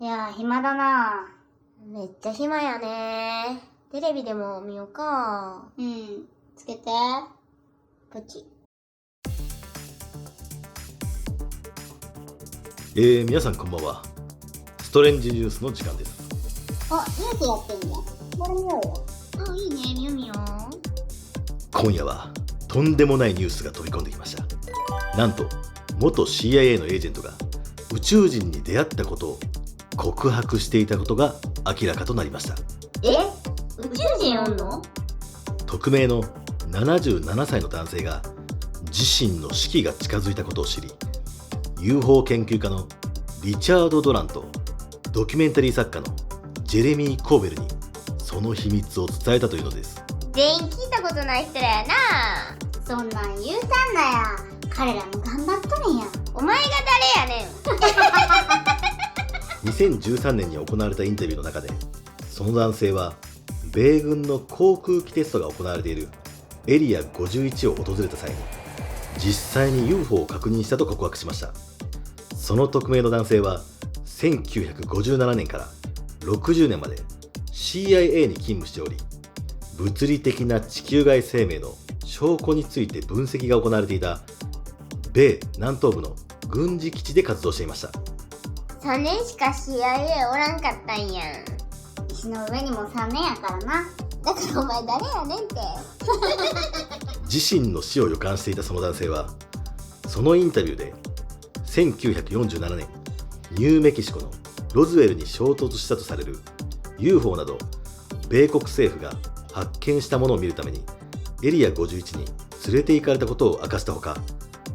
いやー、暇だな。めっちゃ暇やね。テレビでも見ようか。つけて。ポチ。皆さんこんばんは。ストレンジニュースの時間です。あ、ニュースやってんね。これ見ようよ。あ、いいね。見よう見よ今夜はとんでもないニュースが飛び込んできました。なんと元 CIA のエージェントが宇宙人に出会ったことを告白していたことが明らかとなりました。宇宙人おんの？匿名の77歳の男性が自身の死期が近づいたことを知り、 UFO 研究家のリチャード・ドランとドキュメンタリー作家のジェレミー・コーベルにその秘密を伝えたというのです。全員聞いたことない人らやな。そんなん言うたんだや。彼らも頑張っとるんや。お前が誰やねん。2013年に行われたインタビューの中で、その男性は米軍の航空機テストが行われているエリア51を訪れた際に実際に UFO を確認したと告白しました。その匿名の男性は1957年から60年まで CIA に勤務しており、物理的な地球外生命の証拠について分析が行われていた米南東部の軍事基地で活動していました。3年しか CIA おらんかったんやん。石の上にも3年やからな。だからお前誰やねんって。自身の死を予感していたその男性は、そのインタビューで1947年ニューメキシコのロズウェルに衝突したとされる UFO など米国政府が発見したものを見るためにエリア51に連れて行かれたことを明かしたほか、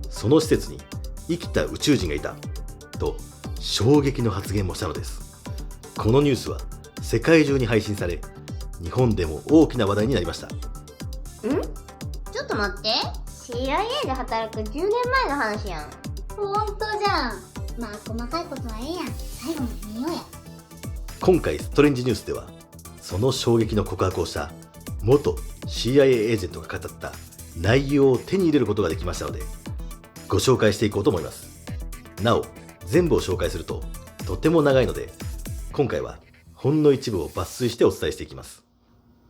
その施設に生きた宇宙人がいたと衝撃の発言もしたのです。このニュースは世界中に配信され、日本でも大きな話題になりました。ちょっと待って。 CIA で働く10年前の話やん。ほんとじゃん。まあ細かいことはええやん。最後まで見ようや。今回ストレンジニュースでは、その衝撃の告白をした元 CIA エージェントが語った内容を手に入れることができましたので、ご紹介していこうと思います。なお全部を紹介するととても長いので、今回はほんの一部を抜粋してお伝えしていきます。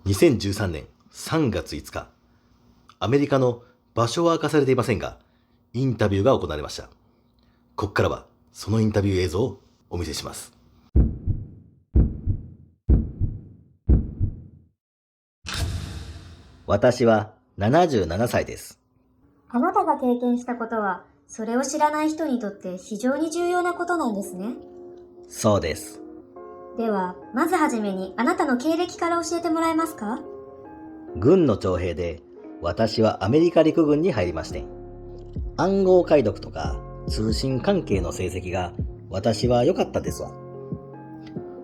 2013年3月5日、アメリカの場所は明かされていませんが、インタビューが行われました。ここからはそのインタビュー映像をお見せします。私は77歳です。あなたが経験したことは、それを知らない人にとって非常に重要なことなんですね。そうです。では、まずはじめにあなたの経歴から教えてもらえますか？軍の徴兵で、私はアメリカ陸軍に入りまして、暗号解読とか通信関係の成績が私は良かったですわ。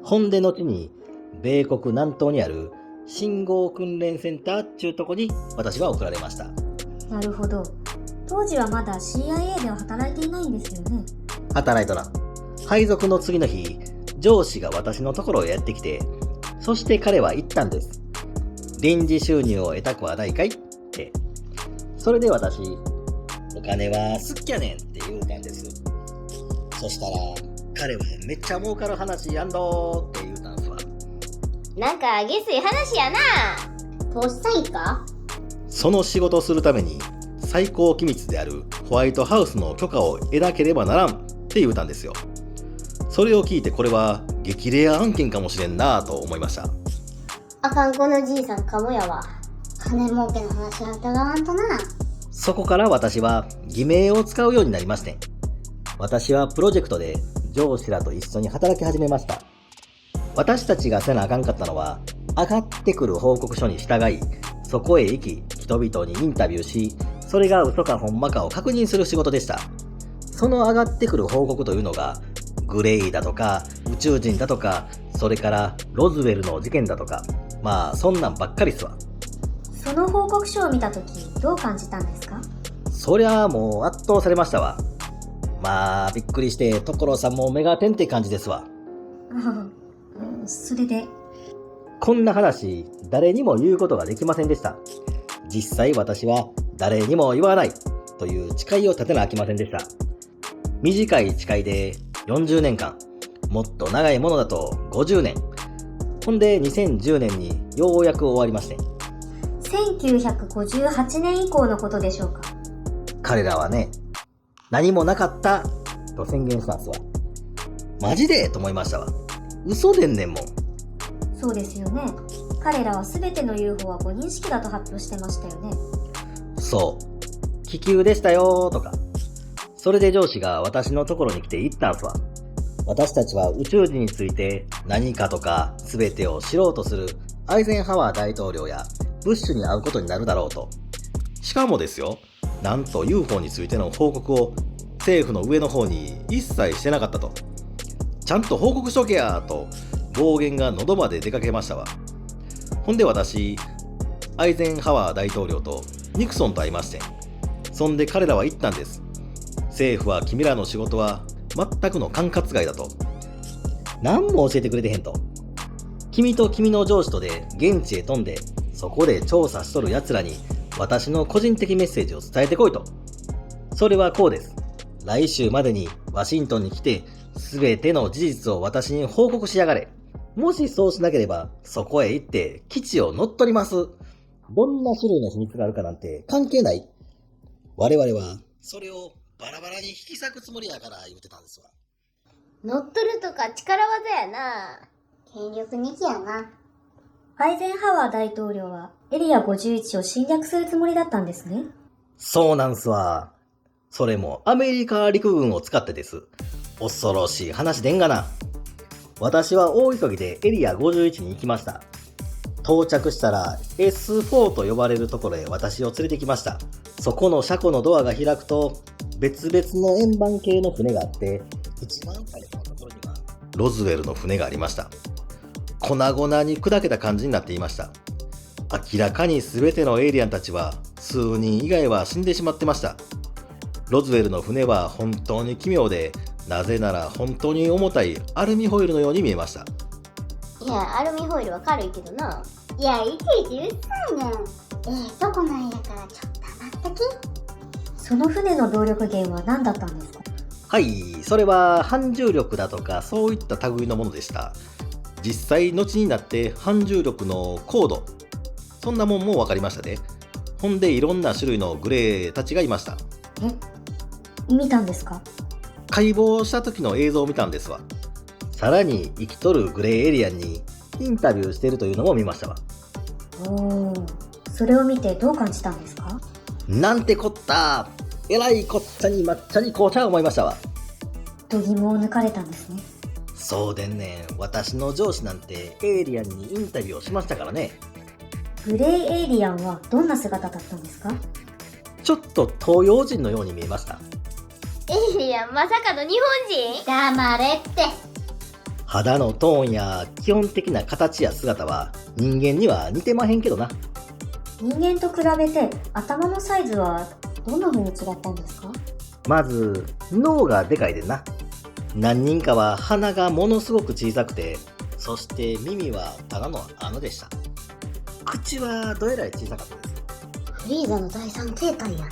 ほんで後に米国南東にある信号訓練センターっちゅうとこに私は送られました。なるほど。当時はまだ CIA では働いていないんですよね。働いとらん。配属の次の日、上司が私のところへやってきて、そして彼は言ったんです。臨時収入を得たくはないかいって。それで私、お金は好きやねんって言うたんです。そしたら、彼はめっちゃ儲かる話やんどーって言うたんすわ。なんか下水話やな。投資詐欺か？その仕事をするために最高機密であるホワイトハウスの許可を得なければならんって言うたんですよ。それを聞いて、これは激レア案件かもしれんなぁと思いました。あかんこのじいさんかもやわ。金儲けの話は疑わんとな。そこから私は偽名を使うようになりまして、私はプロジェクトで上司らと一緒に働き始めました。私たちがせなあかんかったのは、上がってくる報告書に従い、そこへ行き、人々にインタビューし、それが嘘かほんまかを確認する仕事でした。その上がってくる報告というのが、グレイだとか、宇宙人だとか、それからロズウェルの事件だとか、まあそんなんばっかりっすわ。その報告書を見たとき、どう感じたんですか？そりゃあもう圧倒されましたわ。まあびっくりして、所さんも目が点って感じですわ。それでこんな話、誰にも言うことができませんでした。実際私は誰にも言わないという誓いを立てなあきませんでした。短い誓いで40年間、もっと長いものだと50年。ほんで2010年にようやく終わりまして。1958年以降のことでしょうか。彼らはね、何もなかったと宣言したんですわ。マジでと思いましたわ。嘘でんねんもん。そうですよね。彼らは全ての UFO は誤認識だと発表してましたよね。そう。気球でしたよーとか。それで上司が私のところに来て言ったんすわ。私たちは宇宙人について何かとか全てを知ろうとするアイゼンハワー大統領やブッシュに会うことになるだろうと。しかもですよ、なんと UFO についての報告を政府の上の方に一切してなかったと。ちゃんと報告しとけやと暴言が喉まで出かけましたわ。ほんで私、アイゼンハワー大統領とニクソンと会いまして、そんで彼らは言ったんです。政府は君らの仕事は全くの管轄外だと。何も教えてくれてへんと。君と君の上司とで現地へ飛んで、そこで調査しとる奴らに私の個人的メッセージを伝えてこいと。それはこうです。来週までにワシントンに来て、すべての事実を私に報告しやがれ。もしそうしなければ、そこへ行って基地を乗っ取ります。どんな種類の秘密があるかなんて関係ない。我々はそれをバラバラに引き裂くつもりやから言ってたんですわ。乗っ取るとか力技やな。権力日記やな。アイゼンハワー大統領はエリア51を侵略するつもりだったんですね。そうなんすわ。それもアメリカ陸軍を使ってです。恐ろしい話でんがな。私は大急ぎでエリア51に行きました。到着したら S4 と呼ばれるところへ私を連れてきました。そこの車庫のドアが開くと、別々の円盤形の船があって、一番最初のところにはロズウェルの船がありました。粉々に砕けた感じになっていました。明らかに全てのエイリアンたちは数人以外は死んでしまってました。ロズウェルの船は本当に奇妙で、なぜなら本当に重たいアルミホイルのように見えました。いや、アルミホイルは軽いけどな。いや、いちいちうっさいねん。とこなんやからちょっと黙っとき。その船の動力源は何だったんですか？はい、それは反重力だとかそういった類のものでした。実際後になって反重力の高度、そんなもんも分かりましたね。ほんでいろんな種類のグレーたちがいました。見たんですか？解剖した時の映像を見たんですわ。さらに生きとるグレーエリアンにインタビューしているというのも見ましたわ。おー、それを見てどう感じたんですか？なんてこった。えらいこっちゃに抹茶に紅茶思いましたわ。と疑問を抜かれたんですね。そうでんねん。私の上司なんてエイリアンにインタビューをしましたからね。グレーエイリアンはどんな姿だったんですか？ちょっと東洋人のように見えました。エイリアン、まさかの日本人？黙れって。肌のトーンや基本的な形や姿は人間には似てまへんけどな。人間と比べて頭のサイズはどんな風に違ったんですか？まず脳がでかいでんな。何人かは鼻がものすごく小さくて、そして耳はただの穴でした。口はどえらい小さかったです。フリーザの第三形態や。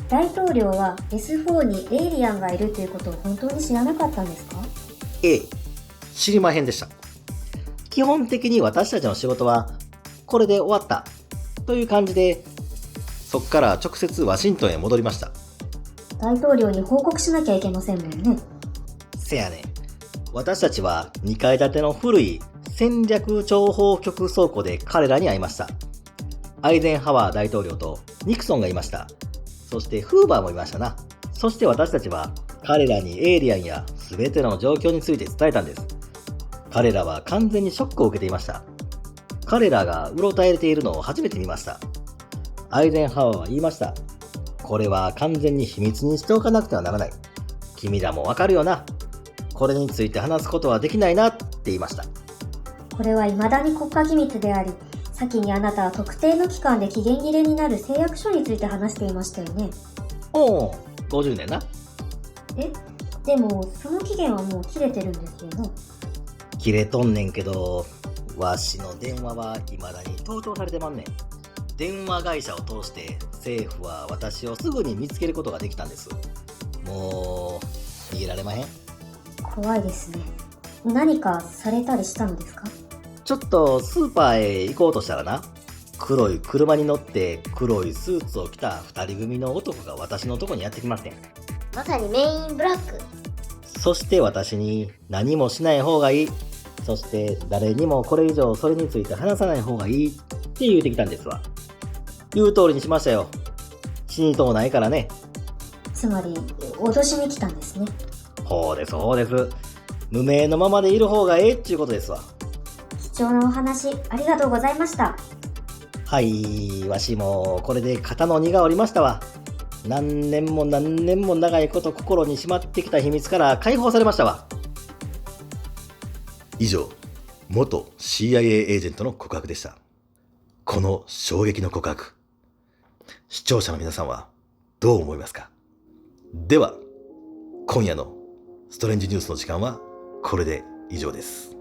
大統領は S4 にエイリアンがいるということを本当に知らなかったんですか？知りまへんでした。基本的に私たちの仕事はこれで終わったという感じで、そっから直接ワシントンへ戻りました。大統領に報告しなきゃいけませんもんね。せやねん。私たちは2階建ての古い戦略諜報局倉庫で彼らに会いました。アイゼンハワー大統領とニクソンがいました。そしてフーバーもいましたな。そして私たちは彼らにエイリアンや全ての状況について伝えたんです。彼らは完全にショックを受けていました。彼らがうろたえているのを初めて見ました。アイゼンハワーは言いました。これは完全に秘密にしておかなくてはならない。君らもわかるよな。これについて話すことはできないなって言いました。これは未だに国家機密であり、先にあなたは特定の期間で期限切れになる誓約書について話していましたよね。おお、50年な。でもその期限はもう切れてるんですよね。切れとんねんけど、わしの電話は未だに盗聴されてまんねん。電話会社を通して政府は私をすぐに見つけることができたんです。もう逃げられまへん。怖いですね。何かされたりしたのですか？ちょっとスーパーへ行こうとしたらな、黒い車に乗って黒いスーツを着た二人組の男が私のとこにやってきましてん。まさにメインブラック。そして私に何もしない方がいい。そして誰にもこれ以上それについて話さない方がいいって言うてきたんですわ。言う通りにしましたよ。死にとうないからね。つまり、脅しに来たんですね。ほうですほうです。無名のままでいる方がええっちゅうことですわ。貴重なお話、ありがとうございました。はい、わしもこれで肩の荷が下りましたわ。何年も何年も長いこと心にしまってきた秘密から解放されましたわ。以上、元 CIA エージェントの告白でした。この衝撃の告白、視聴者の皆さんはどう思いますか？では、今夜のストレンジニュースの時間はこれで以上です。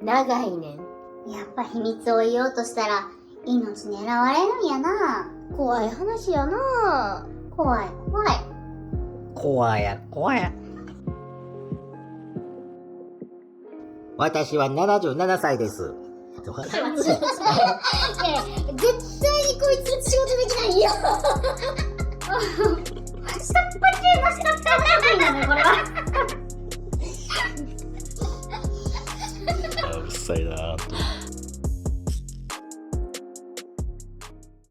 長いねん。やっぱ秘密を言おうとしたら命狙われるんやな。怖い話やな。怖い怖い。怖や怖や。私は77歳です。いや絶対にこいつ仕事できないよ。下っ端系の下っ端にな